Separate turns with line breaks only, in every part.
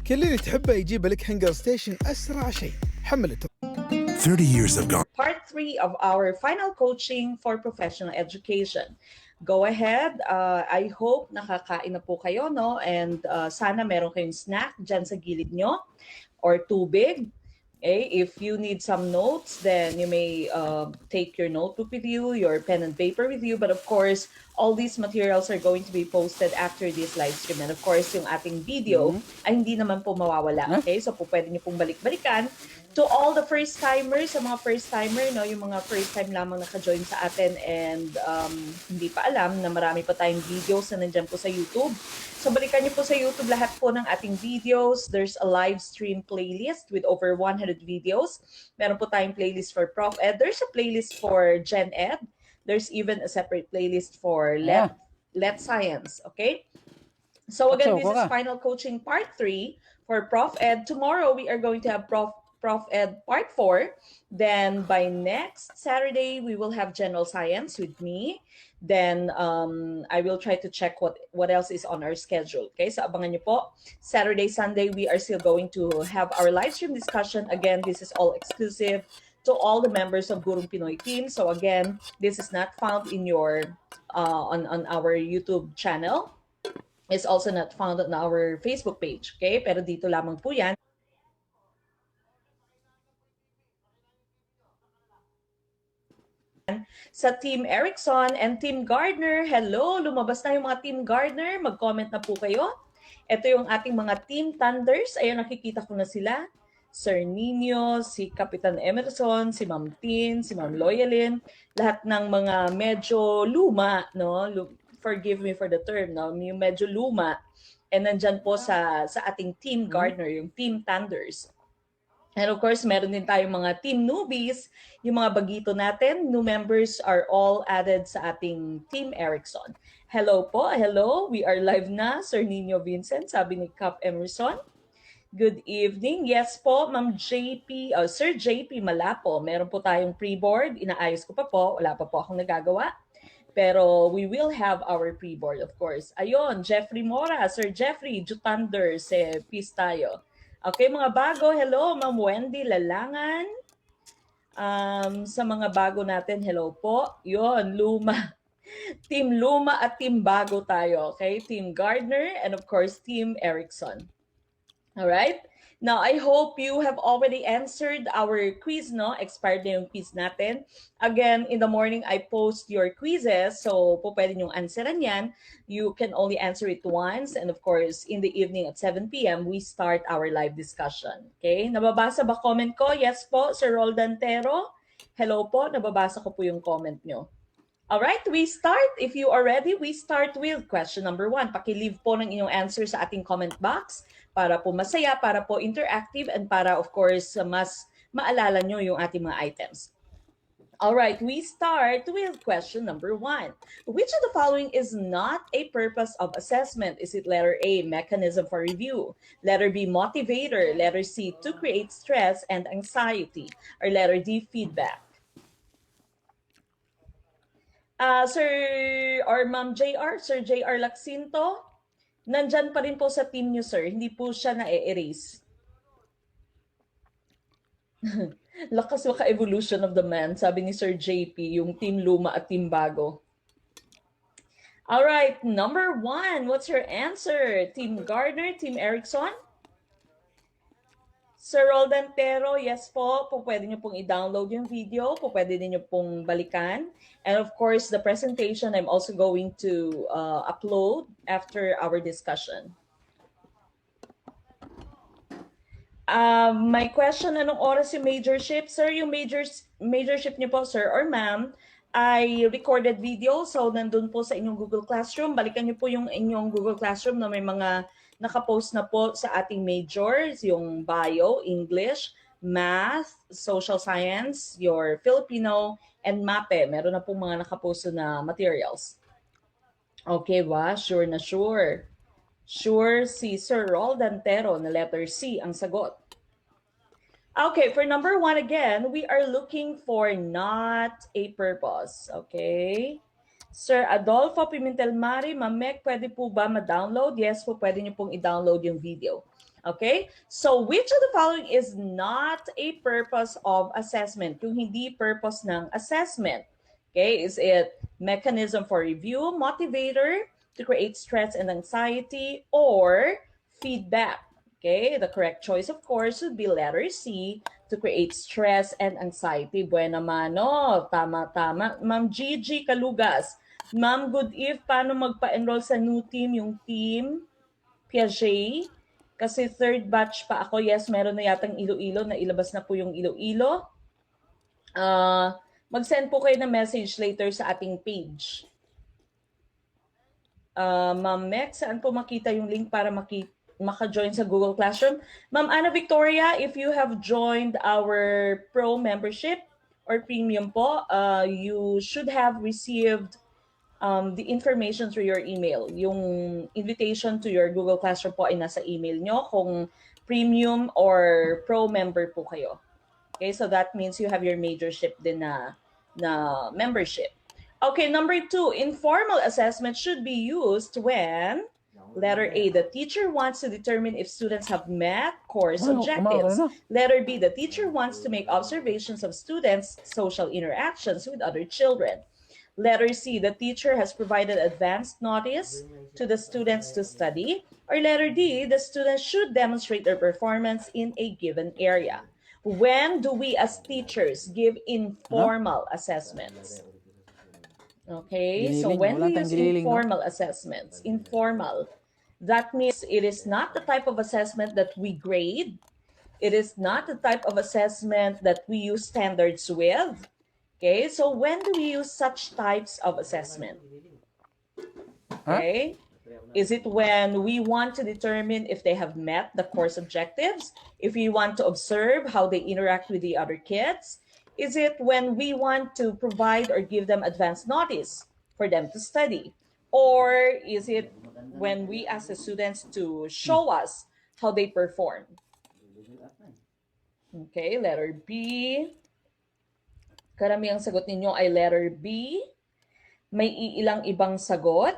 كل اللي تحبه يجيب لك هنجر ستيشن أسرع شيء. حمل
30 years have gone.
Part 3 of our final coaching for professional education. Go ahead. I hope nakakain na po kayo, no? And sana meron kayong snack dyan sa gilid nyo or tubig. Okay? If you need some notes, then you may take your notebook with you, your pen and paper with you. But of course, all these materials are going to be posted after this live stream. And of course, yung ating video ay hindi naman po mawawala. Okay? So po pwede nyo pong balik-balikan. To all the first-timers, sa mga first-timer, no, yung mga first-time lamang naka-join sa atin and hindi pa alam na marami pa tayong videos na nandyan po sa YouTube. So balikan niyo po sa YouTube lahat po ng ating videos. There's a live stream playlist with over 100 videos. Meron po tayong playlist for Prof Ed. There's a playlist for Gen Ed. There's even a separate playlist for Let Science. Okay? So again, this is final coaching part 3 for Prof Ed. Tomorrow, we are going to have Prof Ed Part 4. Then by next Saturday, we will have General Science with me. Then I will try to check what else is on our schedule. Okay, so abangan niyo po. Saturday, Sunday, we are still going to have our live stream discussion. Again, this is all exclusive to all the members of Gurong Pinoy team. So again, this is not found in your on our YouTube channel. It's also not found on our Facebook page. Okay, pero dito lamang po yan. Sa Team Erickson and Team Gardner. Hello, lumabas na yung mga Team Gardner. Mag-comment na po kayo. Ito yung ating mga Team Thunders. Ayun, nakikita ko na sila. Sir Nino, si Kapitan Emerson, si Ma'am Tin, si Ma'am Loyalin. Lahat ng mga medyo luma, no? Forgive me for the term, no? Yung medyo luma. And nandyan po sa ating Team Gardner, yung Team Thunders. And of course, meron din tayong mga team newbies, yung mga bagito natin. New members are all added sa ating Team Erickson. Hello po, hello. We are live na, Sir Nino Vincent, sabi ni Cap Emerson. Good evening. Yes po, Ma'am JP, Sir JP Malapo. Meron po tayong pre-board. Inaayos ko pa po. Wala pa po akong nagagawa. Pero we will have our pre-board, of course. Ayun, Jeffrey Mora. Sir Jeffrey, Juthunder, peace tayo. Okay, mga bago, hello, Ma'am Wendy Lalangan. Sa mga bago natin, hello po. Yon, Luma. Team Luma at Team Bago tayo. Okay, Team Gardner and of course, Team Erickson. All right? Now, I hope you have already answered our quiz, no? Expired na yung quiz natin. Again, in the morning, I post your quizzes. So, po pwede nyong answeran yan. You can only answer it once. And of course, in the evening at 7 p.m., we start our live discussion. Okay? Nababasa ba comment ko? Yes po, Sir Roldantero. Hello po, nababasa ko po yung comment nyo. Alright, we start. If you are ready, we start with question number 1. Paki-leave po ng inyong answer sa ating comment box para po masaya, para po interactive, and para of course, mas maalala nyo yung ating mga items. Alright, we start with question number 1. Which of the following is not a purpose of assessment? Is it letter A, mechanism for review? Letter B, motivator? Letter C, to create stress and anxiety? Or letter D, feedback? Sir or Ma'am JR, Sir JR Lacsinto, nandyan pa rin po sa team nyo, sir. Hindi po siya na-erase. Lakas maka-evolution of the man, sabi ni Sir JP, yung Team Luma at Team Bago. Alright, number 1, what's your answer? Team Gardner, Team Erickson? Sir Roldantero, yes po, pwede nyo pong i-download yung video, pwede din nyo pong balikan. And of course, the presentation I'm also going to upload after our discussion. My question, anong oras yung majorship? Sir, yung majorship nyo po, sir or ma'am, ay recorded video. So, nandun po sa inyong Google Classroom. Balikan nyo po yung inyong Google Classroom na may mga nakapost na po sa ating majors, yung bio, English, math, social science, your Filipino, and MAPE. Meron na po mga nakapost na materials. Okay ba? Sure na sure. Sure si Sir Roldantero na letter C ang sagot. Okay, for number 1 again, we are looking for not a purpose. Okay? Sir Adolfo Pimentel Mari, Ma'am Mek, pwede po ba ma-download? Yes po, pwede niyo pong i-download yung video. Okay? So, which of the following is not a purpose of assessment? Yung hindi purpose ng assessment. Okay? Is it mechanism for review, motivator, to create stress and anxiety, or feedback? Okay? The correct choice, of course, would be letter C, to create stress and anxiety. Buena mano. Tama-tama. Ma'am Gigi Kalugas. Ma'am, good eve. Paano magpa-enroll sa new team? Yung team Piaget? Kasi third batch pa ako. Yes, meron na yatang Iloilo. Na ilabas na po yung Iloilo. Mag-send po kayo ng message later sa ating page. Ma'am Mex, saan po makita yung link para maka-join sa Google Classroom? Ma'am Ana Victoria, if you have joined our Pro membership or Premium po, you should have received the information through your email. Yung invitation to your Google Classroom po ay nasa email nyo kung Premium or Pro member po kayo. Okay, so that means you have your majorship din na membership. Okay, number 2, informal assessment should be used when, letter A, the teacher wants to determine if students have met course objectives. Letter B, the teacher wants to make observations of students' social interactions with other children. Letter C, the teacher has provided advanced notice to the students to study. Or letter D, the students should demonstrate their performance in a given area. When do we as teachers give informal assessments? Okay, so when we use informal assessments, informal, that means it is not the type of assessment that we grade. It is not the type of assessment that we use standards with. Okay, so when do we use such types of assessment? Okay, is it when we want to determine if they have met the course objectives? If we want to observe how they interact with the other kids? Is it when we want to provide or give them advance notice for them to study? Or is it when we ask the students to show us how they perform? Okay, letter B. Karamihang sagot ninyo ay letter B. May ilang ibang sagot.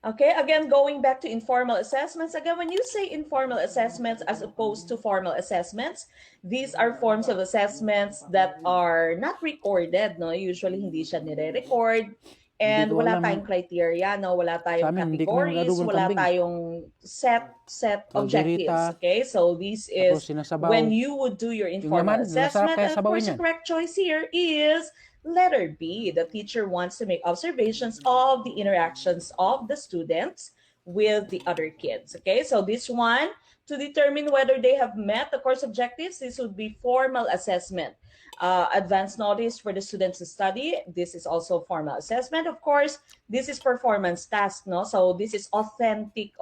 Okay, again, going back to informal assessments. Again, when you say informal assessments as opposed to formal assessments, these are forms of assessments that are not recorded, no? Usually, hindi siya nire-record. And wala tayong criteria, no? Wala tayong categories, wala tayong set objectives. Okay, so this is when you would do your informal assessment. And of course, the correct choice here is letter B. The teacher wants to make observations of the interactions of the students with the other kids. Okay, so this one, to determine whether they have met the course objectives, this would be formal assessment. Advance notice for the students to study. This is also formal assessment. Of course, this is performance task, no? So this is authentic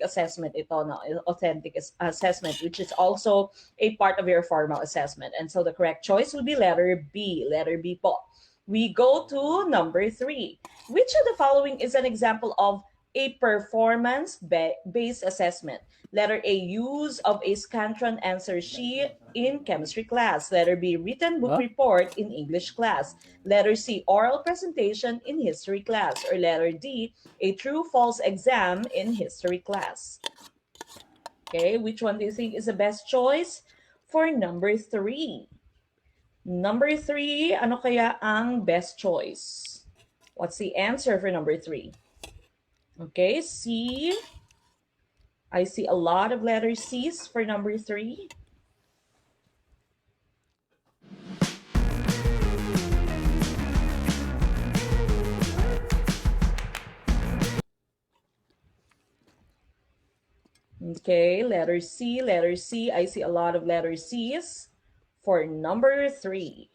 assessment ito, no? Authentic assessment, which is also a part of your formal assessment. And so the correct choice would be letter B. Letter B po. We go to number 3. Which of the following is an example of a performance-based assessment? Letter A, use of a Scantron answer sheet in chemistry class. Letter B, written book report in English class. Letter C, oral presentation in history class. Or letter D, a true-false exam in history class. Okay, which one do you think is the best choice for number 3? Number 3, ano kaya ang best choice? What's the answer for number 3? Okay, C. I see a lot of letter C's for number 3. Okay, letter C, letter C. I see a lot of letter C's for number 3.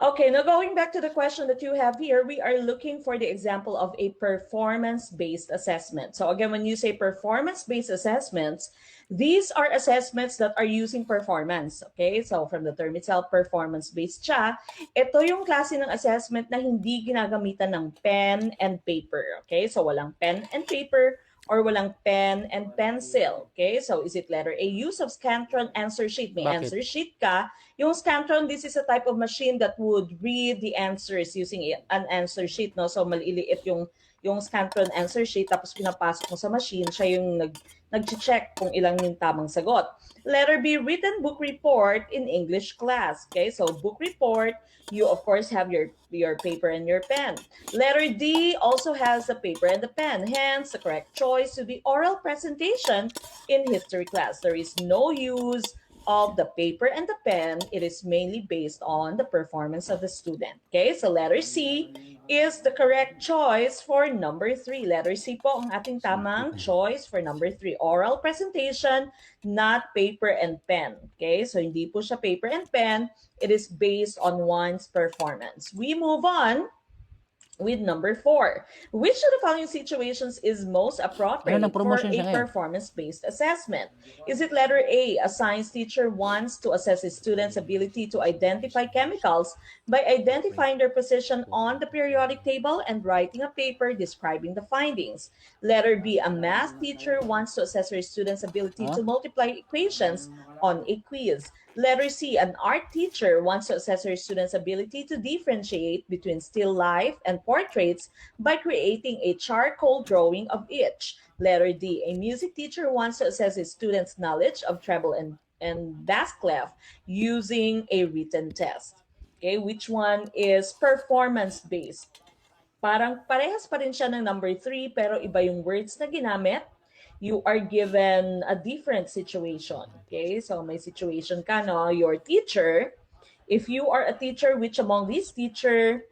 Okay, now going back to the question that you have here, we are looking for the example of a performance-based assessment. So again, when you say performance-based assessments, these are assessments that are using performance. Okay, so from the term itself, performance-based siya. Ito yung klase ng assessment na hindi ginagamitan ng pen and paper. Okay, so walang pen and paper or walang pen and pencil? Okay, so is it letter A, use of Scantron answer sheet? May
Bakit?
answer sheet ka. Yung Scantron, this is a type of machine that would read the answers using an answer sheet, no? So maliliit yung Scantron answer sheet, tapos pinapasok mo sa machine, siya yung nag-check kung ilang yung tamang sagot. Letter B, written book report in English class. Okay, so book report, you of course have your paper and your pen. Letter D also has a paper and a pen. Hence, the correct choice would be oral presentation in history class. There is no use of the paper and the pen. It is mainly based on the performance of the student. Okay, so letter C is the correct choice for number 3. Letter C po ang ating tamang choice for number 3. Oral presentation, not paper and pen. Okay, so hindi po siya paper and pen. It is based on one's performance. We move on with number 4. Which of the following situations is most appropriate for a performance-based assessment? Is it letter A, a science teacher wants to assess his students' ability to identify chemicals by identifying their position on the periodic table and writing a paper describing the findings? Letter B, a math teacher wants to assess her students' ability to multiply equations on a quiz. Letter C, an art teacher wants to assess her students' ability to differentiate between still life and portraits by creating a charcoal drawing of each. Letter D, a music teacher wants to assess his students' knowledge of treble and bass clef using a written test. Okay, which one is performance-based? Parang parehas pa rin siya ng number 3 pero iba yung words na ginamit. You are given a different situation. Okay, so may situation ka, no? Your teacher, if you are a teacher, which among these teachers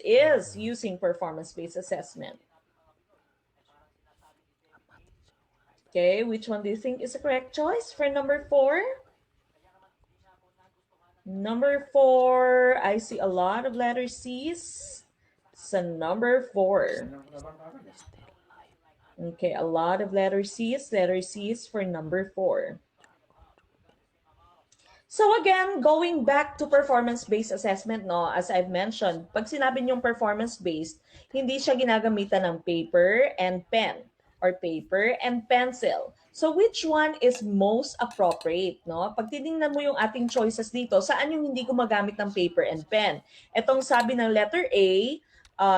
is using performance-based assessment? Okay, which one do you think is the correct choice for number 4? Number 4, I see a lot of letter C's. So number 4. Okay, a lot of letter C's for number 4. So again, going back to performance-based assessment, no, as I've mentioned, pag sinabi niyong performance-based, hindi siya ginagamitan ng paper and pen or paper and pencil. So which one is most appropriate, no? Pag tinignan mo yung ating choices dito, saan yung hindi gumagamit ng paper and pen? Etong sabi ng letter A,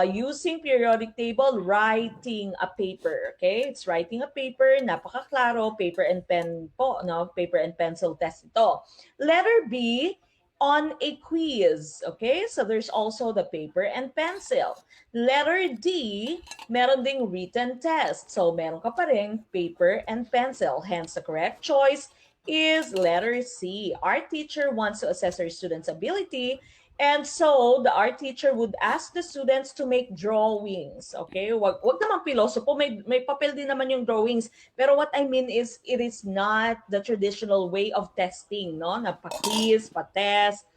using periodic table, writing a paper. Okay, it's writing a paper, napakaklaro, paper and pen po, no? Paper and pencil test ito. Letter B, on a quiz. Okay, so there's also the paper and pencil. Letter D, meron ding written test. So meron ka pa rin paper and pencil. Hence, the correct choice is letter C. Our teacher wants to assess her students' ability. And so, the art teacher would ask the students to make drawings. Okay? Wag naman pilosopo, may papel din naman yung drawings. Pero what I mean is, it is not the traditional way of testing, no? Na pa-quiz, pa-test,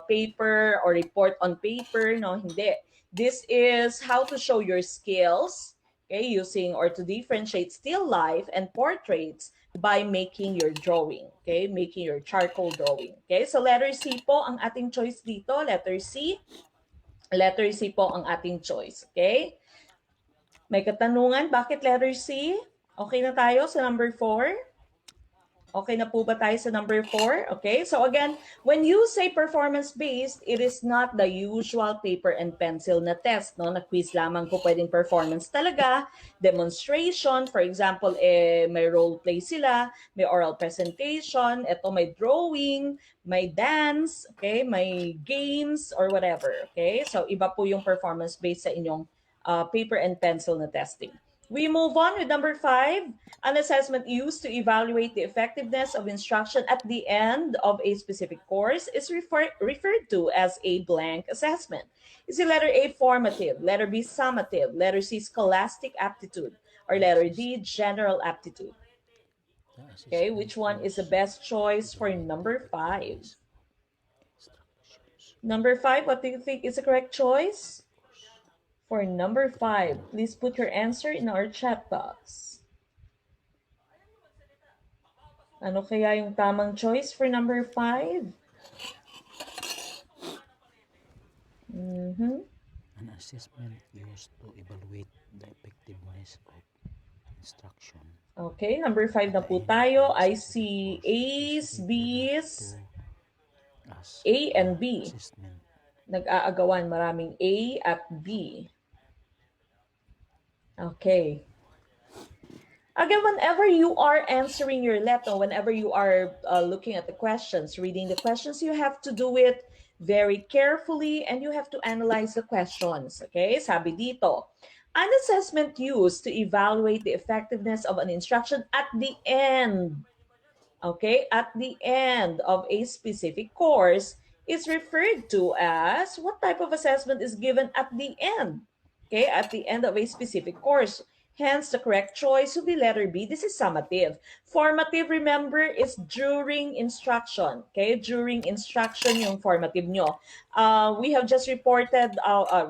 paper, or report on paper, no? Hindi. This is how to show your skills, okay, using or to differentiate still life and portraits by making your drawing, okay? Making your charcoal drawing, okay? So letter C po ang ating choice dito, letter C. Letter C po ang ating choice, okay? May katanungan, bakit letter C? Okay na tayo sa number 4? Okay na po ba tayo sa number 4? Okay, so again, when you say performance-based, it is not the usual paper and pencil na test, no? Na quiz lamang po pwedeng performance talaga. Demonstration, for example, may role play sila, may oral presentation, eto may drawing, may dance, okay, may games, or whatever, okay? So iba po yung performance-based sa inyong paper and pencil na testing. We move on with number 5. An assessment used to evaluate the effectiveness of instruction at the end of a specific course is referred to as a blank assessment. Is it letter A, formative, letter B, summative, letter C, scholastic aptitude, or letter D, general aptitude? Okay, which one is the best choice for number 5? Number 5, what do you think is the correct choice? For number 5, please put your answer in our chat box. Ano kaya yung tamang choice for number 5?
assessment used to evaluate the effectiveness of instruction.
Okay, number 5 na po tayo. I see A's, B's, A and B.
Assessment.
Nag-aagawan, maraming A at B. Okay. Again, whenever you are answering your letter, whenever you are looking at the questions, reading the questions, you have to do it very carefully and you have to analyze the questions. Okay? Sabi dito, an assessment used to evaluate the effectiveness of an instruction at the end, okay, at the end of a specific course is referred to as what type of assessment is given at the end? Okay, at the end of a specific course. Hence, the correct choice would be letter B. This is summative. Formative, remember, is during instruction. Okay, during instruction yung formative nyo. We have just reposted our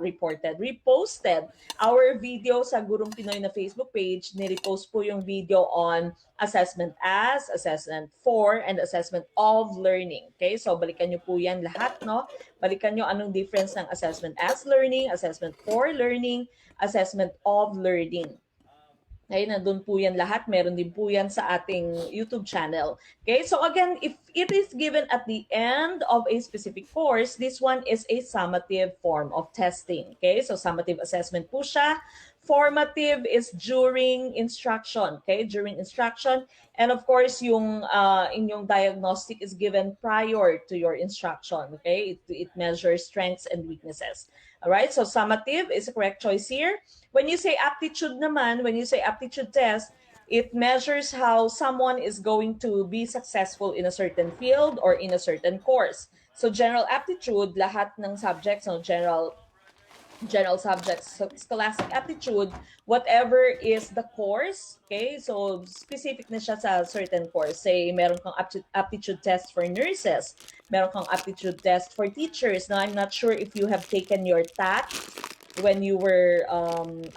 video sa Gurong Pinoy na Facebook page. Nirepost po yung video on assessment as, assessment for, and assessment of learning. Okay, so balikan nyo po yan lahat, no? Balikan nyo anong difference ng assessment as learning, assessment for learning, assessment of learning. Okay, nandun po yan lahat. Meron din po yan sa ating YouTube channel. Okay, so again, if it is given at the end of a specific course, this one is a summative form of testing. Okay, so summative assessment po siya. Formative is during instruction. Okay, during instruction. And of course, yung inyong diagnostic is given prior to your instruction. Okay, it measures strengths and weaknesses. All right, so summative is a correct choice here. When you say aptitude naman, when you say aptitude test, it measures how someone is going to be successful in a certain field or in a certain course. So general aptitude, lahat ng subjects, no, general subjects. So scholastic aptitude, whatever is the course, okay? So specific na siya sa certain course. Say, meron kang aptitude test for nurses, meron kang aptitude test for teachers. Now, I'm not sure if you have taken your TAT when you were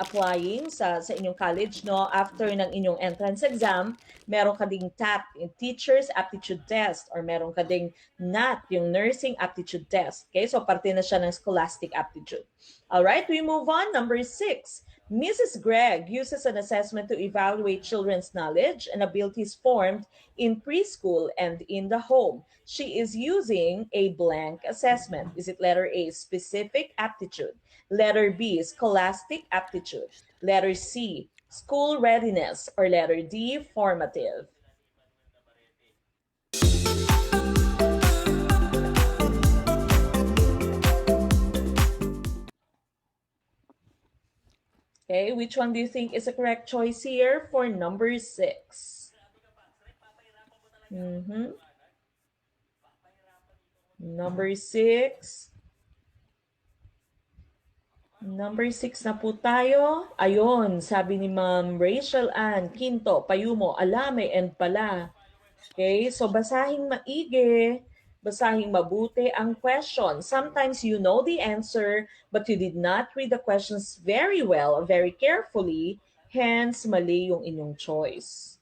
applying sa inyong college, no? After ng inyong entrance exam, meron ka ding TAT, Teacher's Aptitude Test, or meron ka ding NAT, yung Nursing Aptitude Test. Okay, so parte na siya ng scholastic aptitude. All right, we move on. Number 6. Mrs. Gregg uses an assessment to evaluate children's knowledge and abilities formed in preschool and in the home. She is using a blank assessment. Is it letter A, specific aptitude? Letter B, scholastic aptitude? Letter C, school readiness? Or letter D, formative? Okay, which one do you think is the correct choice here for number 6? Number 6. Number 6 na po tayo. Ayun, sabi ni Ma'am Rachel Ann Quinto, Payumo, Alame, and pala. Okay, so basahing maigi, basahing mabuti ang question. Sometimes you know the answer, but you did not read the questions very well, very carefully, hence mali yung inyong choice.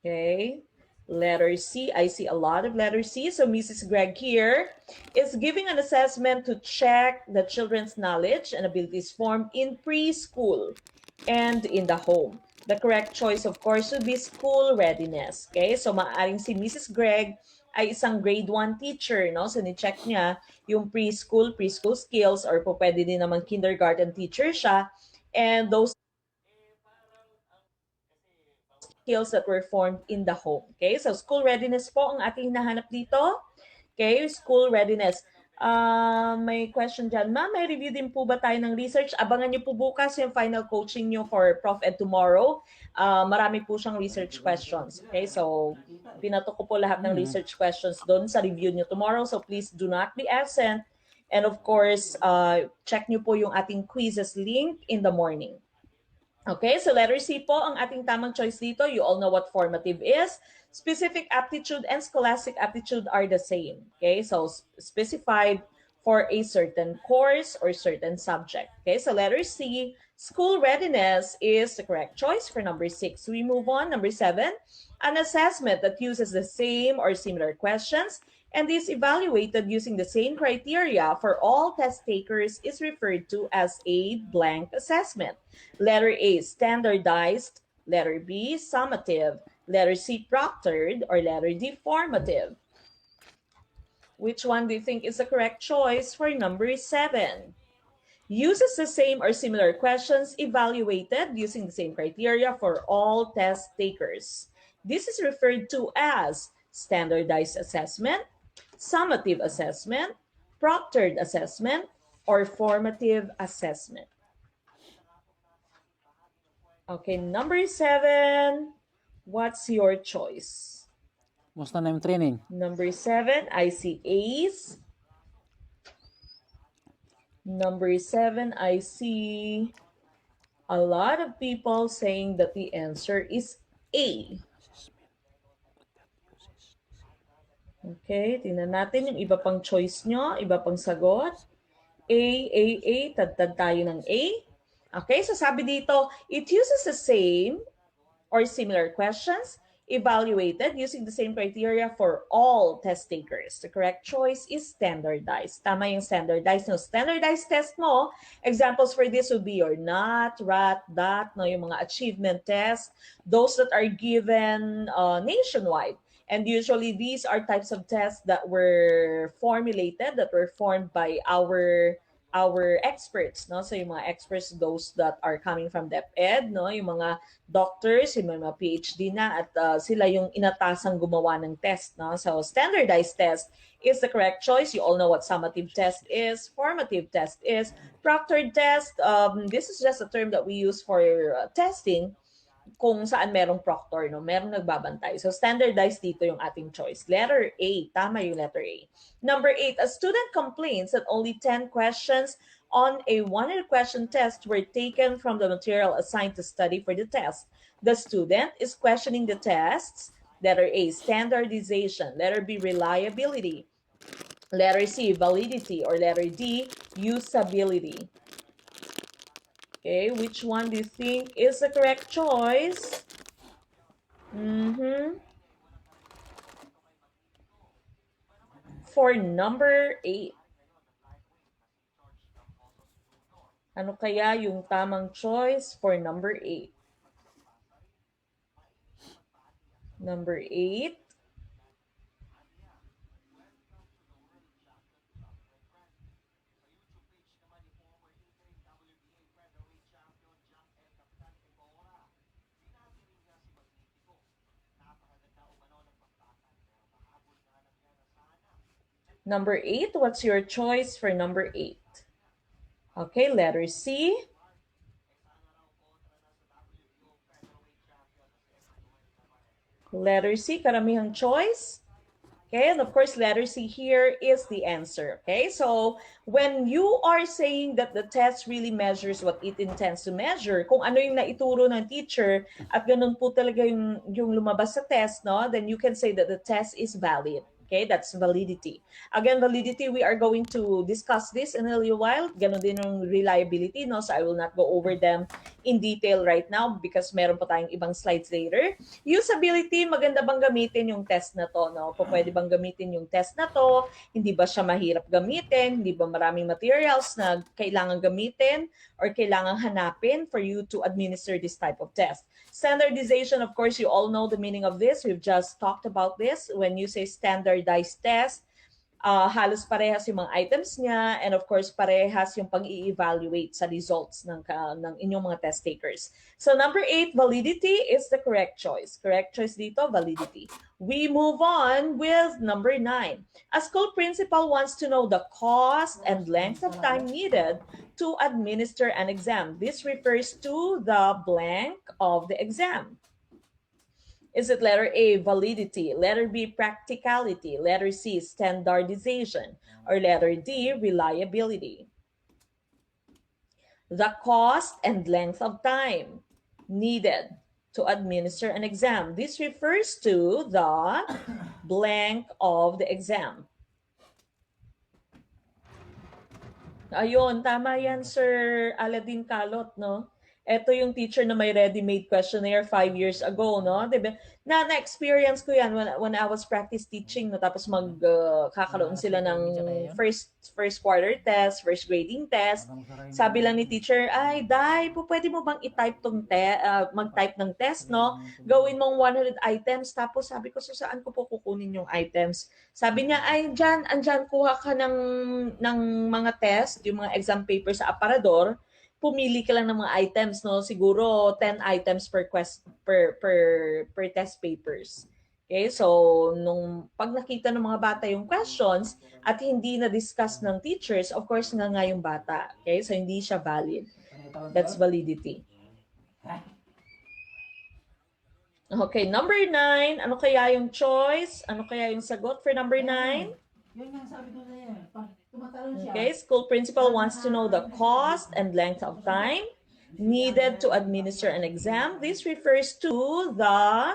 Okay, letter C. I see a lot of letter C. So Mrs. Gregg here is giving an assessment to check the children's knowledge and abilities formed in preschool and in the home. The correct choice, of course, would be school readiness. Okay, so maaaring si Mrs. Gregg ay isang grade 1 teacher, no? So ni-check niya yung preschool skills, or po pwede din naman kindergarten teacher siya, and those skills that were formed in the home. Okay, so school readiness po ang ating nahanap dito. Okay, school readiness. May question dyan. Ma'am, may review din po ba tayo ng research? Abangan niyo po bukas yung final coaching niyo for Prof. Ed tomorrow. Marami po siyang research questions. Okay, so pinato ko po lahat ng research questions doon sa review niyo tomorrow. So please do not be absent. And of course, check niyo po yung ating quizzes link in the morning. Okay, so letter C po ang ating tamang choice dito. You all know what formative is. Specific aptitude and scholastic aptitude are the same. Okay, so specified for a certain course or certain subject. Okay, so letter C, school readiness is the correct choice for number 6. We move on. Number 7, an assessment that uses the same or similar questions and is evaluated using the same criteria for all test takers is referred to as a blank assessment. Letter A, standardized. Letter B, summative. Letter C, proctored. Or letter D, formative. Which one do you think is the correct choice for number 7? Uses the same or similar questions evaluated using the same criteria for all test takers. This is referred to as standardized assessment, summative assessment, proctored assessment, or formative assessment. Okay, number 7, what's your choice?
Musta na yung training?
Number 7, I see A's. Number 7, I see a lot of people saying that the answer is A. Okay, tingnan natin yung iba pang choice nyo, iba pang sagot. A, tad tayo ng A. Okay, so sabi dito, it uses the same or similar questions evaluated using the same criteria for all test takers. The correct choice is standardized. Tama yung standardized. No, standardized test mo, examples for this would be your NOT, RAT, DOT, no, yung mga achievement tests, those that are given nationwide. And usually these are types of tests that were formulated, that were formed by our experts, no? So yung mga experts, those that are coming from DepEd, no? Yung mga doctors, yung mga PhD na, at sila yung inatasang gumawa ng test, no? So standardized test is the correct choice. You all know what summative test is, formative test is, proctored test. This is just a term that we use for testing kung saan merong proctor, no? Merong nagbabantay. So standardized dito yung ating choice. Letter A, tama yung letter A. Number 8, a student complains that only 10 questions on a 100-question test were taken from the material assigned to study for the test. The student is questioning the tests. Letter A, standardization. Letter B, reliability. Letter C, validity. Or letter D, usability. Okay, which one do you think is the correct choice? For number 8. Ano kaya yung tamang choice for number 8? Number 8. Number 8, what's your choice for number 8? Okay, letter C. Letter C, karamihang choice. Okay, and of course, letter C here is the answer. Okay, so when you are saying that the test really measures what it intends to measure, kung ano yung naituro ng teacher at ganun po talaga yung lumabas sa test, no, then you can say that the test is valid. Okay, that's validity. Again, validity, we are going to discuss this in a little while. Ganon din yung reliability, no? So I will not go over them in detail right now because meron pa tayong ibang slides later. Usability, maganda bang gamitin yung test na to, no? Pwede bang gamitin yung test na to? Hindi ba siya mahirap gamitin? Hindi ba maraming materials na kailangan gamitin or kailangan hanapin for you to administer this type of test? Standardization, of course, you all know the meaning of this. We've just talked about this. When you say standardized test, halos parehas yung mga items niya, and of course, parehas yung pang-i-evaluate sa results ng inyong mga test takers. So number 8, validity is the correct choice. Correct choice dito, validity. We move on with number 9. A school principal wants to know the cost and length of time needed to administer an exam. This refers to the blank of the exam. Is it letter A, validity, letter B, practicality, letter C, standardization, or letter D, reliability? The cost and length of time needed to administer an exam. This refers to the blank of the exam. Ayun, tama yan, Sir Aladdin Kalot, no? Ito yung teacher na may ready-made questionnaire 5 years ago, no? Diba? Na-experience ko yan when I was practice teaching, no? Tapos kakaroon sila ng first quarter test, first grading test. Sabi lang ni teacher, ay, Day, pwede mo bang i-type mag-type ng test, no? Gawin mong 100 items. Tapos sabi ko, so saan ko po kukunin yung items? Sabi niya, ay, andyan, kuha ka ng mga test, yung mga exam paper sa aparador, pumili ka lang ng mga items, no? Siguro 10 items per test papers. Okay? So, pag nakita ng mga bata yung questions at hindi na-discuss ng teachers, of course nga yung bata. Okay? So, hindi siya valid. That's validity. Okay, number 9. Ano kaya yung choice? Ano kaya yung sagot for number 9?
Yun nga sabi ko sa'yo. Pag tumatalon siya.
Okay, school principal wants to know the cost and length of time needed to administer an exam. This refers to the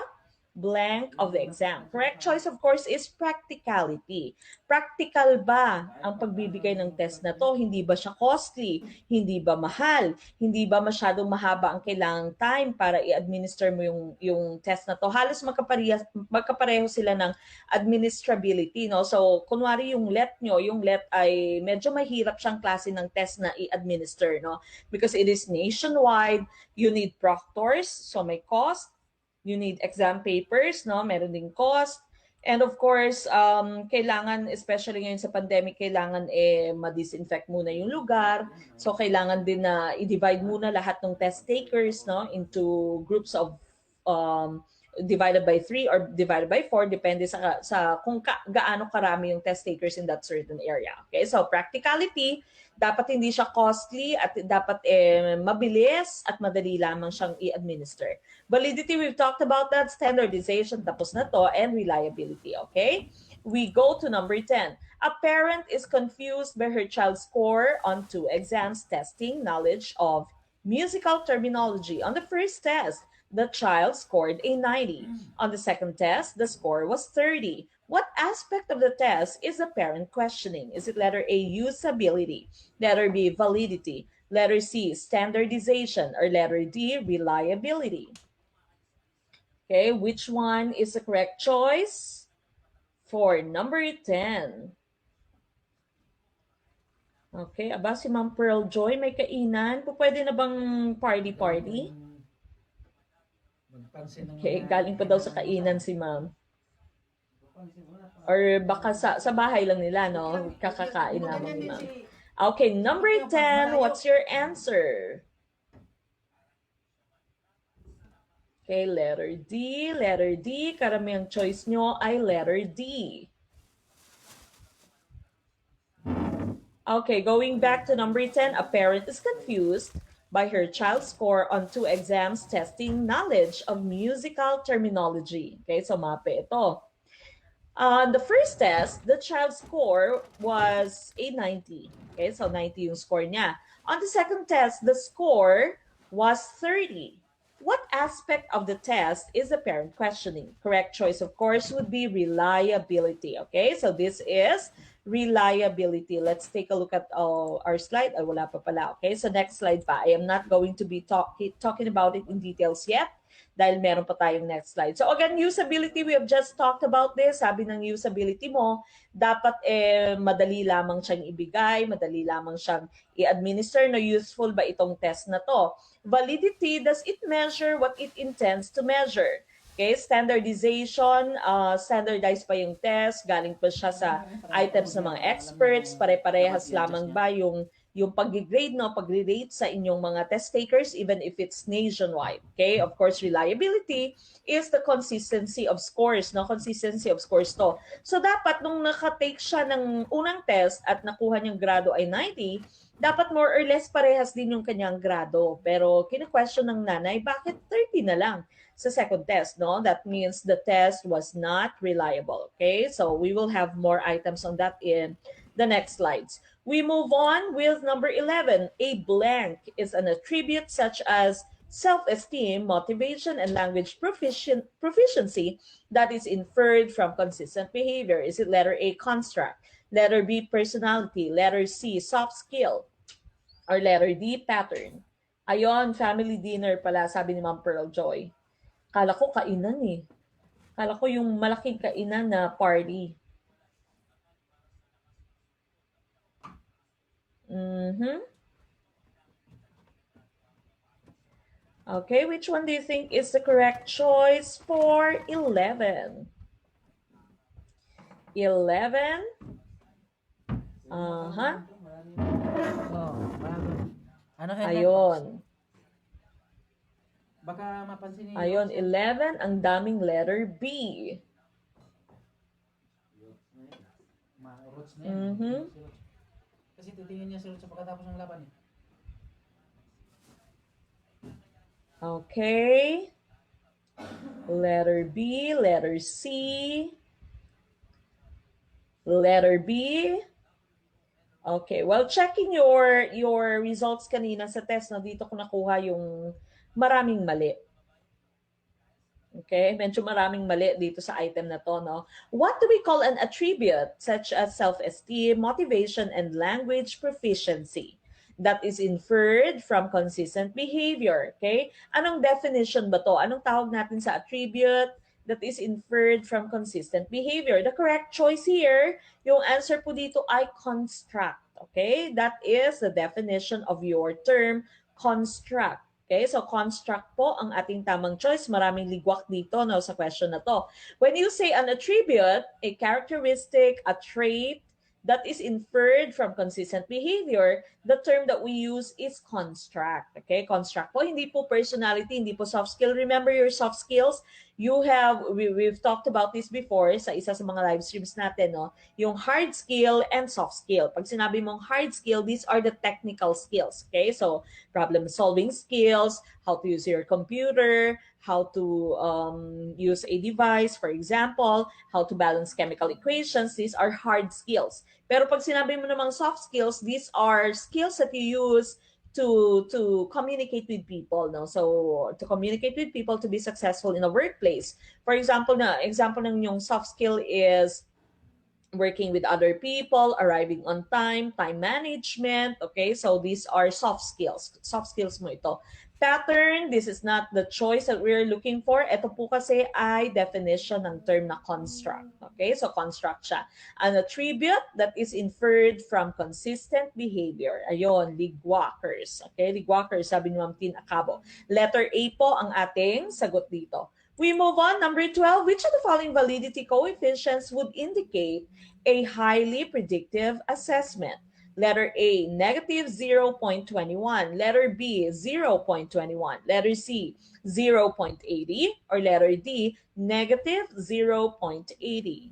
blank of the exam. Correct choice, of course, is practicality. Practical ba ang pagbibigay ng test na to? Hindi ba siya costly? Hindi ba mahal? Hindi ba masyadong mahaba ang kailangang time para i-administer mo yung test na to? Halos magkapareho sila ng administrability, no? So, kunwari yung LET nyo, yung LET ay medyo mahirap siyang klase ng test na i-administer, no? Because it is nationwide, you need proctors, so may cost. You need exam papers, no? Meron ding cost. And of course, kailangan, especially ngayon sa pandemic, kailangan ma-disinfect muna yung lugar. So, kailangan din na i-divide muna lahat ng test takers, no? Into groups of divided by 3 or divided by 4, depende sa kung gaano karami yung test takers in that certain area. Okay, so practicality, dapat hindi siya costly at dapat mabilis at madali lamang siyang i-administer. Validity, we've talked about that. Standardization, tapos na to, and reliability. Okay, we go to number 10. A parent is confused by her child's score on 2 exams testing knowledge of musical terminology. On the first test, the child scored a 90. On the second test, the score was 30. What aspect of the test is the parent questioning? Is it letter A, usability, letter B, validity, letter C, standardization, or letter D, reliability? Okay, which one is the correct choice for number 10? Okay, aba si Ma'am Pearl Joy, may kainan. Pwede na bang party? Okay, galing pa daw sa kainan si Ma'am. Or baka sa bahay lang nila, no? Kakakain naman ni Ma'am. Okay, number 10, what's your answer? Okay, letter D. Letter D. Karamihang choice nyo ay letter D. Okay, going back to number 10, a parent is confused by her child's score on 2 exams testing knowledge of musical terminology. Okay, so mape ito. On the first test, the child's score was a 90. Okay, so 90 yung score niya. On the second test, the score was 30. What aspect of the test is the parent questioning? Correct choice, of course, would be reliability. Okay, so this is reliability. Let's take a look at our slide. Ay, wala pa pala. Okay, so next slide pa. I am not going to be talking about it in details yet dahil meron pa tayong next slide. So again, usability, we have just talked about this. Sabi ng usability mo, dapat madali lamang siyang ibigay, madali lamang siyang i-administer, na useful ba itong test na to. Validity, does it measure what it intends to measure? Okay, standardization, standardized pa yung test, galing pa siya sa items ng mga experts, pare-parehas lamang ba yung pag-grade, no, pag-rate sa inyong mga test takers, even if it's nationwide. Okay, of course, reliability is the consistency of scores, no, consistency of scores to. So dapat nung nakatake siya ng unang test at nakuha niyang grado ay 90, dapat more or less parehas din yung kanyang grado. Pero kina-question ng nanay, bakit 30 na lang sa second test, no? That means the test was not reliable, okay? So we will have more items on that in the next slides. We move on with number 11. A blank is an attribute such as self-esteem, motivation, and language proficiency that is inferred from consistent behavior. Is it letter A, construct, letter B, personality, letter C, soft skill, or letter D, pattern? Ayon, family dinner pala, sabi ni Ma'am Pearl Joy. Kala ko kainan eh. Kala ko yung malaking kainan na party. Okay, which one do you think is the correct choice for 11? 11? Aha.
Ano, Henry?
Ayun.
Baka mapansin niyo.
Ayun, 11, ang daming letter B.
Roots na yan.
Mhm.
Kasi titingin niya si Roots sa pagkatapos ng laban eh.
Okay. Letter B, letter C. Letter B. Okay, well, checking your results kanina sa test, no, dito ko nakuha yung maraming mali. Okay, medyo maraming mali dito sa item na to, no? What do we call an attribute such as self-esteem, motivation, and language proficiency that is inferred from consistent behavior? Okay? Anong definition ba to? Anong tawag natin sa attribute that is inferred from consistent behavior? The correct choice here, yung answer po dito ay construct. Okay? That is the definition of your term construct. Okay, so construct po ang ating tamang choice. Maraming ligwak dito, no, sa question na to. When you say an attribute, a characteristic, a trait that is inferred from consistent behavior, the term that we use is construct. Okay, construct po, hindi po personality, hindi po soft skill. Remember your soft skills? We've talked about this before sa isa sa mga live streams natin, no? Yung hard skill and soft skill. Pag sinabi mong hard skill, these are the technical skills. Okay, so problem-solving skills, how to use your computer, how to use a device, for example, how to balance chemical equations. These are hard skills. Pero pag sinabi mo namang soft skills, these are skills that you use to communicate with people, no? So to communicate with people to be successful in a workplace. For example, example ng yung soft skill is working with other people, arriving on time, time management. Okay, so these are soft skills. Soft skills mo ito. Pattern, this is not the choice that we're looking for. Ito po kasi ay definition ng term na construct. Okay, so construct siya. An attribute that is inferred from consistent behavior. Ayun, ligwalkers. Okay, ligwalkers, sabi ni Ma'am Tin Acabo. Letter A po ang ating sagot dito. We move on. Number 12, which of the following validity coefficients would indicate a highly predictive assessment? Letter A, negative 0.21. Letter B, 0.21. Letter C, 0.80. Or letter D, negative 0.80.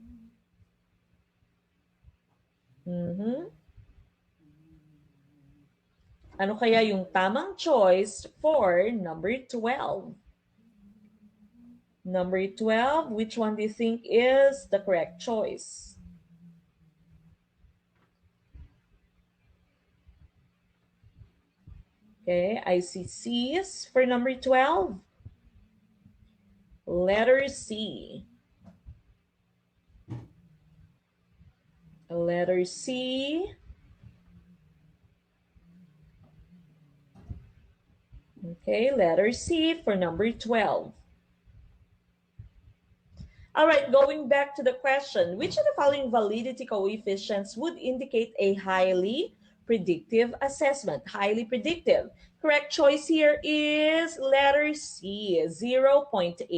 Ano kaya yung tamang choice for number 12? Number 12, which one do you think is the correct choice? Okay, I see C's for number 12. Letter C. Letter C. Okay, letter C for number 12. All right, going back to the question, which of the following validity coefficients would indicate a highly predictive assessment? Highly predictive. Correct choice here is letter C, 0.80.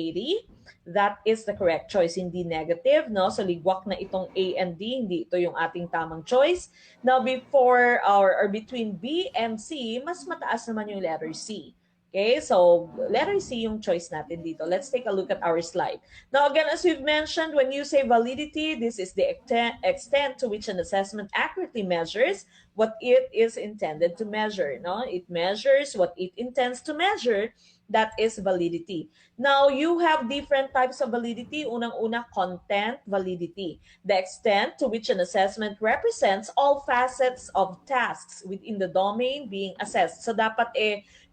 That is the correct choice, hindi negative, no? So ligwak na itong A and D, hindi ito yung ating tamang choice. Now before or between B and C, mas mataas naman yung letter C. Okay, so letter C yung choice natin dito. Let's take a look at our slide. Now again, as we've mentioned, when you say validity, this is the extent to which an assessment accurately measures what it is intended to measure. No? It measures what it intends to measure. That is validity. Now, you have different types of validity. Unang-una, content validity. The extent to which an assessment represents all facets of tasks within the domain being assessed. So dapat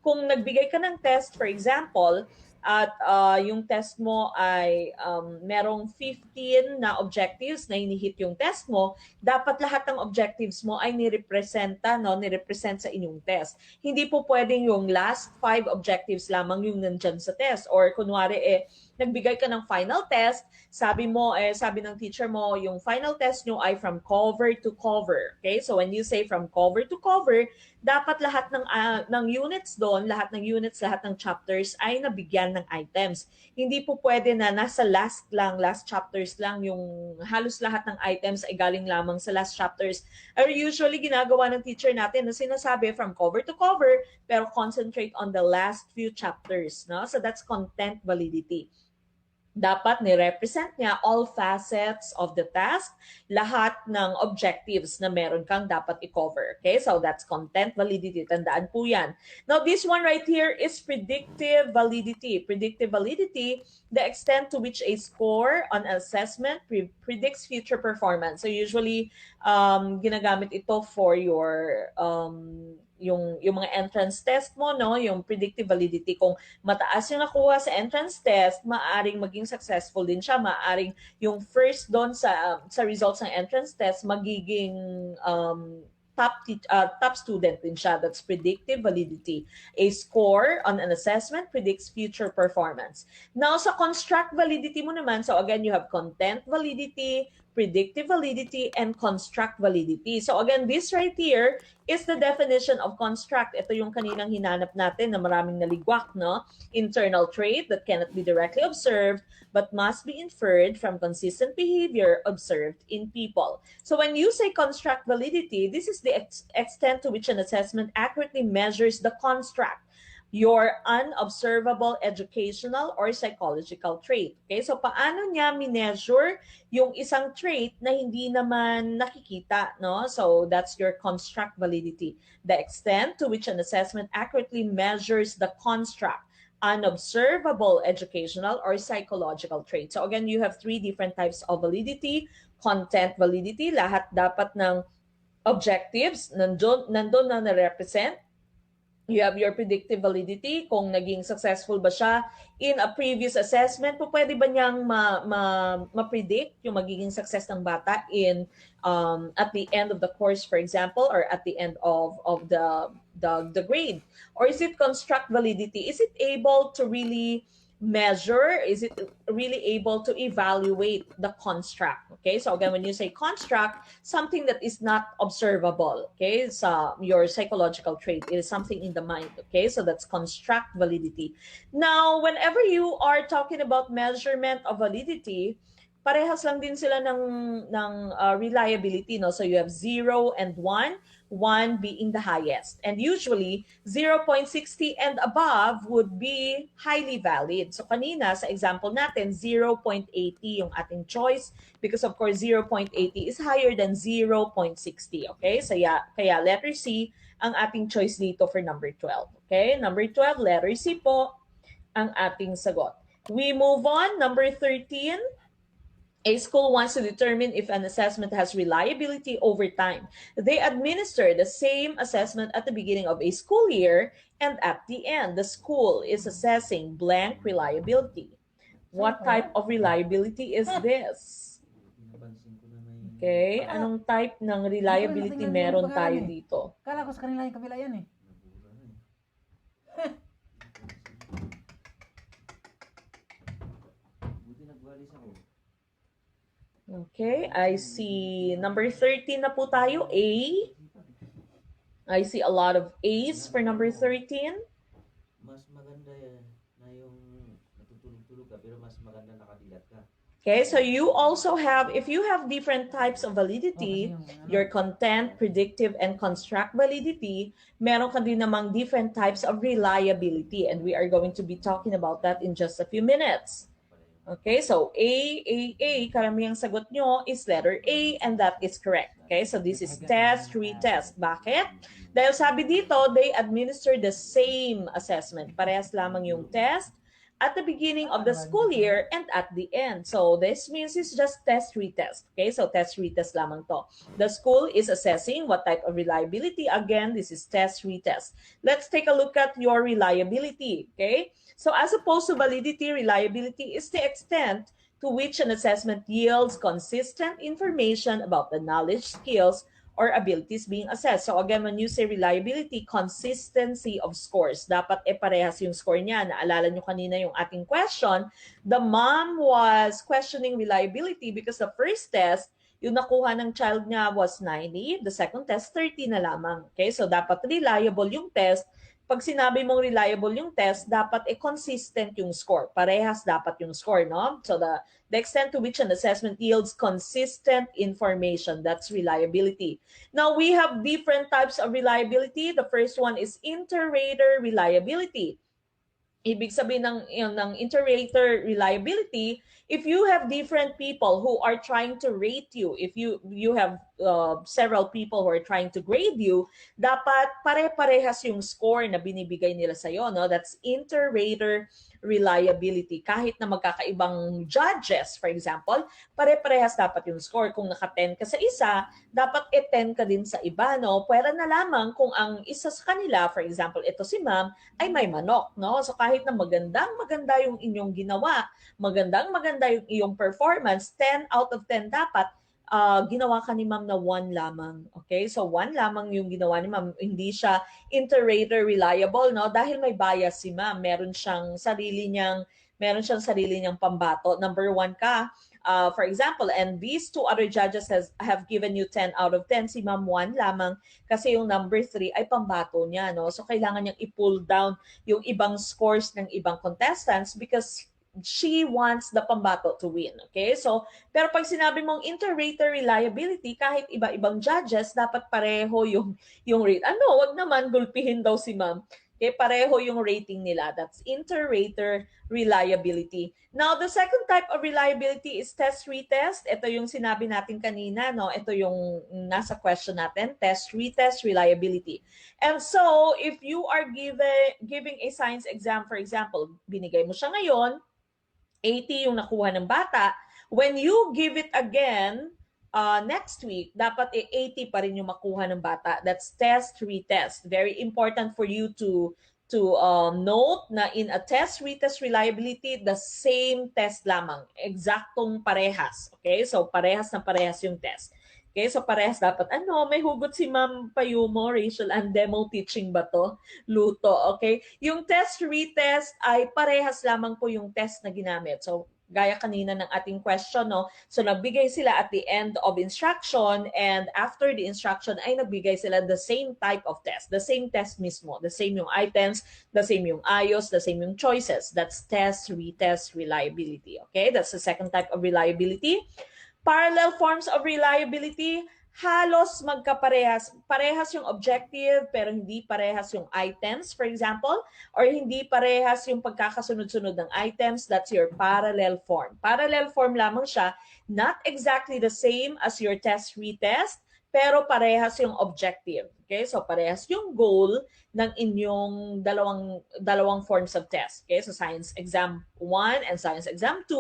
kung nagbigay ka ng test, for example, at yung test mo ay merong 15 na objectives na hinihit yung test mo, dapat lahat ng objectives mo ay nirepresenta, no, nirepresent sa inyong test. Hindi po pwedeng yung last 5 objectives lamang yung nandyan sa test. Or kunwari, nagbigay ka ng final test, sabi ng teacher mo, yung final test nyo ay from cover to cover. Okay? So when you say from cover to cover, dapat lahat ng units doon, lahat ng chapters ay nabigyan ng items. Hindi po pwede na nasa last chapters lang, yung halos lahat ng items ay galing lamang sa last chapters. Or usually ginagawa ng teacher natin na sinasabi from cover to cover, pero concentrate on the last few chapters. No? So that's content validity. Dapat ni-represent niya all facets of the task, lahat ng objectives na meron kang dapat i-cover. Okay, so that's content validity. Tandaan po yan. Now, this one right here is predictive validity. Predictive validity, the extent to which a score on assessment predicts future performance. So usually, ginagamit ito for your yung mga entrance test mo, no, yung predictive validity. Kung mataas yung nakuha sa entrance test, maaring maging successful din siya, maaring yung first doon sa results ng entrance test magiging top student din siya. That's predictive validity. A score on an assessment predicts future performance. Now, sa construct validity mo naman, so again, you have content validity, predictive validity, and construct validity. So again, this right here is the definition of construct. Ito yung kaninang hinanap natin na maraming naligwak, no? Internal trait that cannot be directly observed but must be inferred from consistent behavior observed in people. So when you say construct validity, this is the extent to which an assessment accurately measures the construct, your unobservable educational or psychological trait. Okay, so paano niya mineasure yung isang trait na hindi naman nakikita, no? So that's your construct validity. The extent to which an assessment accurately measures the construct, unobservable educational or psychological trait. So again, you have 3 different types of validity. Content validity, lahat dapat ng objectives nandun na na-represent. You have your predictive validity, kung naging successful ba siya in a previous assessment, pwede ba niyang ma-predict yung magiging success ng bata in at the end of the course, for example, or at the end of the grade? Or is it construct validity? Is it able to really measure? Is it really able to evaluate the construct? Okay, so again, when you say construct, something that is not observable, okay, so your psychological trait, it is something in the mind, okay, so that's construct validity. Now, whenever you are talking about measurement of validity, parehas lang din sila ng reliability, no? So you have 0 and 1, 1 being the highest. And usually, 0.60 and above would be highly valid. So kanina, sa example natin, 0.80 yung ating choice because of course, 0.80 is higher than 0.60. Okay? So kaya letter C ang ating choice dito for number 12. Okay? Number 12, letter C po ang ating sagot. We move on. Number 13. A school wants to determine if an assessment has reliability over time. They administer the same assessment at the beginning of a school year and at the end. The school is assessing blank reliability. What type of reliability is this? Okay, anong type ng reliability meron tayo dito?
Kala ko sa kanila yung kabila yan eh.
Okay, I see number 13 na po tayo, A. I see a lot of A's for number 13.
Mas maganda na yung natutulog-tulog ka pero mas maganda nakadilat ka.
Okay, so you also have, if you have different types of validity, your content, predictive, and construct validity, meron ka din namang different types of reliability, and we are going to be talking about that in just a few minutes. Okay, so A, karamihang sagot nyo is letter A, and that is correct. Okay, so this is test, retest. Bakit? Dahil sabi dito, they administer the same assessment. Parehas lamang yung test at the beginning of the school year and at the end. So this means it's just test retest. Okay, so test retest lamang to. The school is assessing what type of reliability. Again, this is test retest. Let's take a look at your reliability. Okay, so as opposed to validity, reliability is the extent to which an assessment yields consistent information about the knowledge, skills, or abilities being assessed. So again, when you say reliability, consistency of scores. Dapat parehas yung score niya. Naalala nyo kanina yung ating question. The mom was questioning reliability because the first test, yung nakuha ng child niya was 90. The second test, 30 na lamang. Okay, so dapat reliable yung test. Pag sinabi mong reliable yung test, dapat consistent yung score. Parehas dapat yung score, no? So the extent to which an assessment yields consistent information, that's reliability. Now, we have different types of reliability. The first one is inter-rater reliability. Ibig sabihin ng inter-rater reliability, if you have different people who are trying to rate you, if you have several people who are trying to grade you, dapat pare-parehas yung score na binibigay nila sa'yo, no? That's inter-rater reliability. Kahit na magkakaibang judges, for example, pare-parehas dapat yung score. Kung naka-10 ka sa isa, dapat 10 ka din sa iba, no? Pwera na lamang kung ang isa sa kanila, for example, ito si ma'am, ay may manok, no? So kahit na maganda yung inyong ginawa, maganda yung iyong performance, 10 out of 10 dapat, ginawa ka ni ma'am na 1 lamang. Okay? So 1 lamang yung ginawa ni ma'am. Hindi siya inter-rater reliable, no? Dahil may bias si ma'am. Meron siyang sarili niyang pambato. Number 1 ka. For example, and these 2 other judges have given you 10 out of 10. Si ma'am 1 lamang kasi yung number 3 ay pambato niya, no? So kailangan niyang i-pull down yung ibang scores ng ibang contestants because she wants the pambato to win. Okay? So, pero pag sinabi mong inter-rater reliability, kahit iba-ibang judges, dapat pareho yung rate. Wag naman gulpihin daw si ma'am. Okay? Pareho yung rating nila. That's inter-rater reliability. Now, the second type of reliability is test-retest. Ito yung sinabi natin kanina, no? Ito yung nasa question natin, test-retest reliability. And so, if you are giving a science exam, for example, binigay mo siya ngayon, 80 yung nakuha ng bata. When you give it again next week, dapat 80 pa rin yung makuha ng bata. That's test, retest. Very important for you to note na in a test, retest reliability, the same test lamang. Eksaktong parehas. Okay? So parehas na parehas yung test. Okay, so parehas dapat, may hugot si Ma'am Payumo, Rachel, and demo teaching ba to? Luto, okay? Yung test, retest ay parehas lamang po yung test na ginamit. So, gaya kanina ng ating question, no? So, nagbigay sila at the end of instruction and after the instruction ay nagbigay sila the same type of test. The same test mismo. The same yung items, the same yung ayos, the same yung choices. That's test, retest, reliability. Okay, that's the second type of reliability. Parallel forms of reliability, halos magkaparehas. Parehas yung objective pero hindi parehas yung items, for example, or hindi parehas yung pagkakasunod-sunod ng items. That's your parallel form. Parallel form lamang siya, not exactly the same as your test-retest, pero parehas yung objective. Okay? So parehas yung goal ng inyong dalawang forms of test. Okay? So Science Exam 1 and Science Exam 2,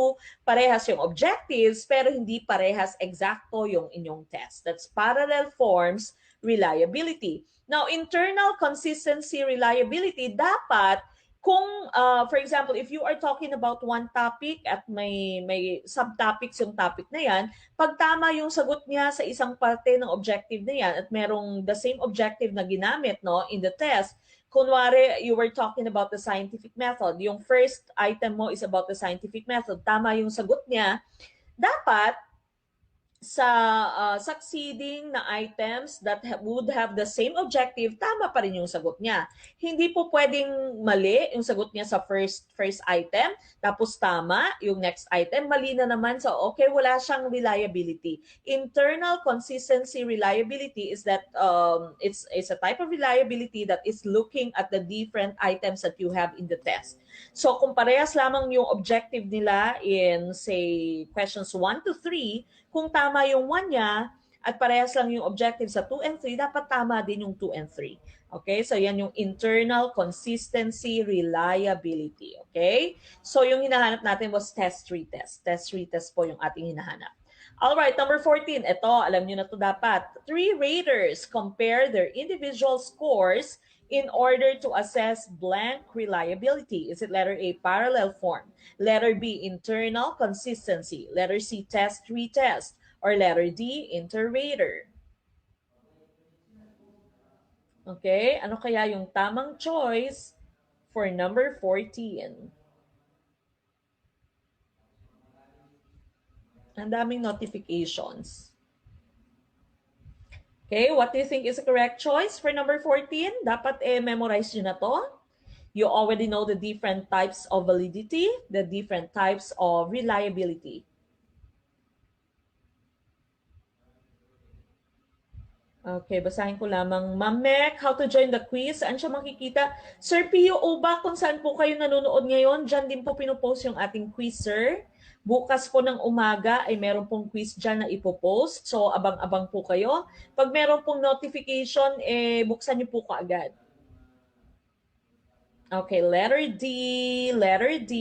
parehas yung objectives pero hindi parehas eksakto yung inyong test. That's parallel forms reliability. Now, internal consistency reliability, dapat kung, for example, if you are talking about one topic at may subtopics yung topic na yan, pag tama yung sagot niya sa isang parte ng objective na yan at merong the same objective na ginamit, no, in the test, kunwari, you were talking about the scientific method, yung first item mo is about the scientific method, tama yung sagot niya, dapat sa succeeding na items that would have the same objective, tama pa rin yung sagot niya. Hindi po pwedeng mali yung sagot niya sa first item, tapos tama yung next item, mali na naman. So, okay, wala siyang reliability. Internal consistency reliability is that it's a type of reliability that is looking at the different items that you have in the test. So, kung parehas lamang yung objective nila in, say, questions 1 to 3, kung tama yung 1 niya, at parehas lang yung objective sa 2 and 3, dapat tama din yung 2 and 3. Okay? So yan yung internal consistency reliability. Okay? So yung hinahanap natin was test retest. Test retest po yung ating hinahanap. Alright, number 14. Ito, alam nyo na to dapat. 3 raters compare their individual scores in order to assess blank reliability. Is it letter A, parallel form? Letter B, internal consistency? Letter C, test retest? Or letter D, inter-rater? Okay, ano kaya yung tamang choice for number 14? Ang daming notifications. Okay, what do you think is the correct choice for number 14? Dapat memorize nyo na to. You already know the different types of validity, the different types of reliability. Okay, basahin ko lamang. Ma'am Mek, how to join the quiz? Saan siya makikita? Sir PO ba, kung saan po kayo nanonood ngayon, dyan din po pinupost yung ating quiz, sir. Bukas po ng umaga ay meron pong quiz dyan na ipopost. So, abang-abang po kayo. Pag meron pong notification, buksan niyo po kaagad. Okay, letter D, letter D.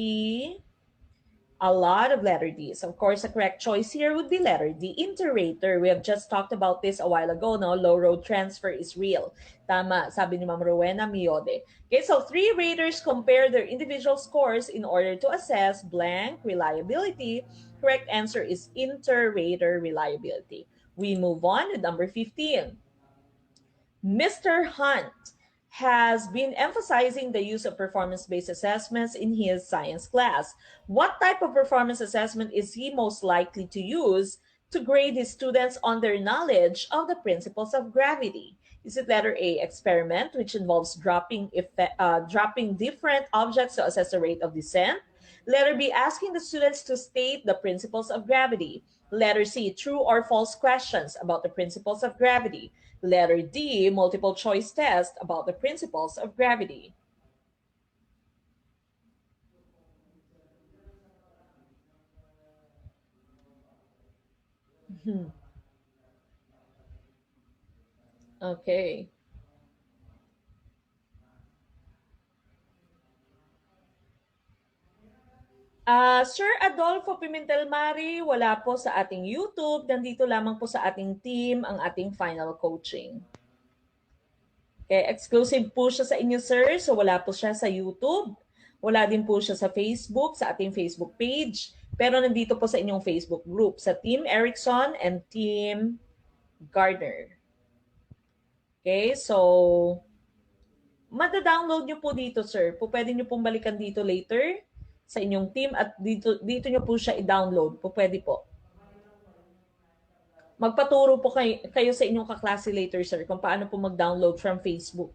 A lot of letter Ds. Of course, the correct choice here would be letter D, inter-rater. We have just talked about this a while ago, no? Low road transfer is real. Tama, sabi ni Ma'am Rowena Miode. Okay, so 3 raters compare their individual scores in order to assess blank reliability. Correct answer is inter-rater reliability. We move on to number 15. Mr. Hunt has been emphasizing the use of performance-based assessments in his science class. What type of performance assessment is he most likely to use to grade his students on their knowledge of the principles of gravity? Is it letter A, experiment, which involves dropping different objects to assess the rate of descent? Letter B, asking the students to state the principles of gravity. Letter C, true or false questions about the principles of gravity. Letter D, multiple choice test about the principles of gravity. Okay. Sir Adolfo Pimentel Mari, wala po sa ating YouTube. Nandito lamang po sa ating team ang ating final coaching. Okay, exclusive po siya sa inyo, sir. So wala po siya sa YouTube. Wala din po siya sa Facebook, sa ating Facebook page. Pero nandito po sa inyong Facebook group, sa Team Erickson and Team Gardner. Okay, so mada-download nyo po dito, sir. Pwede nyo pong balikan dito later sa inyong team at dito nyo po siya i-download. Pwede po. Magpaturo po kayo sa inyong kaklase later, sir, kung paano po mag-download from Facebook.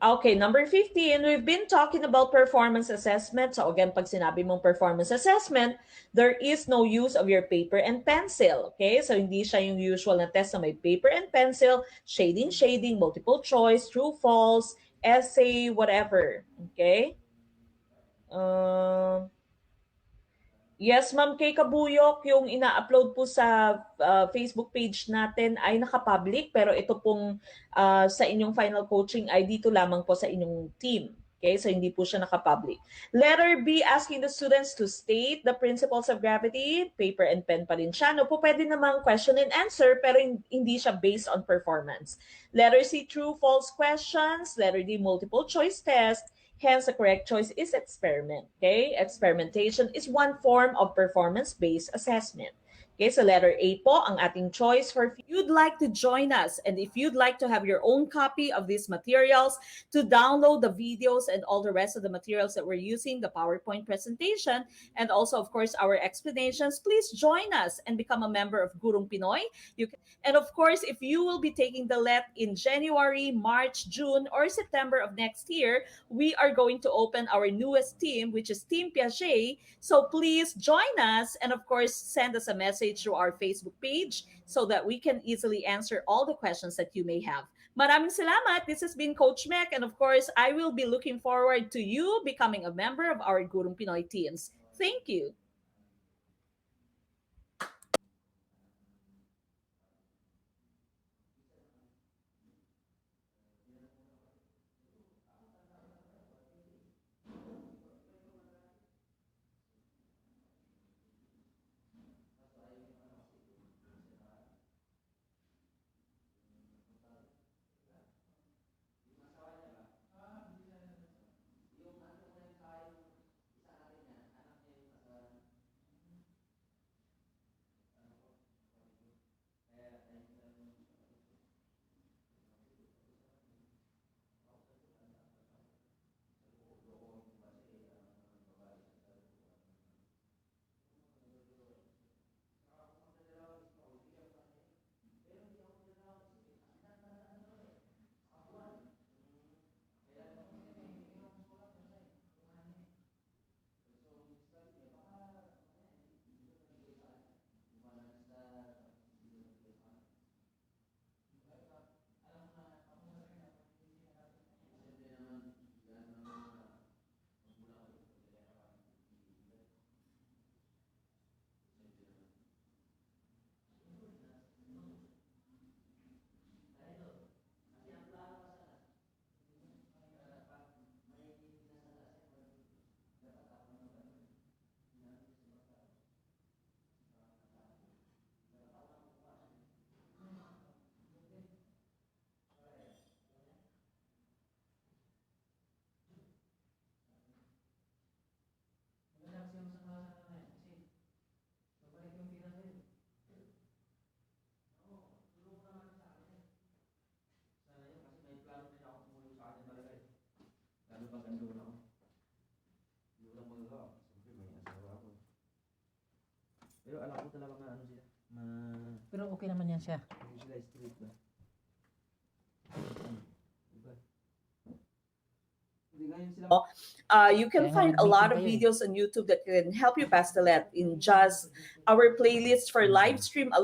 Okay, number 15, we've been talking about performance assessment. So again, pag sinabi mong performance assessment, there is no use of your paper and pencil. Okay, so hindi siya yung usual na test na may paper and pencil, shading, multiple choice, true, false, essay, whatever. Okay? Yes, Ma'am Kay Kabuyok, yung ina-upload po sa Facebook page natin ay naka-public, pero ito pong sa inyong final coaching ay dito lamang po sa inyong team. Okay, so hindi po siya naka-public. Letter B, asking the students to state the principles of gravity. Paper and pen pa rin siya. No po, pwede namang question and answer, pero hindi siya based on performance. Letter C, true, false questions. Letter D, multiple choice test. Hence, the correct choice is experiment. Okay? Experimentation is one form of performance-based assessment. Okay, so letter A po ang ating choice for if you'd like to join us and if you'd like to have your own copy of these materials, to download the videos and all the rest of the materials that we're using, the PowerPoint presentation, and also, of course, our explanations, please join us and become a member of Gurong Pinoy. And of course, if you will be taking the LET in January, March, June, or September of next year, we are going to open our newest team, which is Team Piaget. So please join us and, of course, send us a message through our Facebook page so that we can easily answer all the questions that you may have. Maraming salamat. This has been Coach Mek, and of course, I will be looking forward to you becoming a member of our Gurong Pinoy teams. Thank you.
mag-ando na ako. Hindi ko lang magagawa. Siyempre may asawa ako. Pero alam ko talaga na ano sila.
Pero okay naman yan siya.
Hindi sila street ba? Diba? Hindi ngayon sila.
You can
Kaya
find
nga
a lot of
nag-meeting kayo eh.
videos on YouTube that can help you pass the let in just our playlist for live stream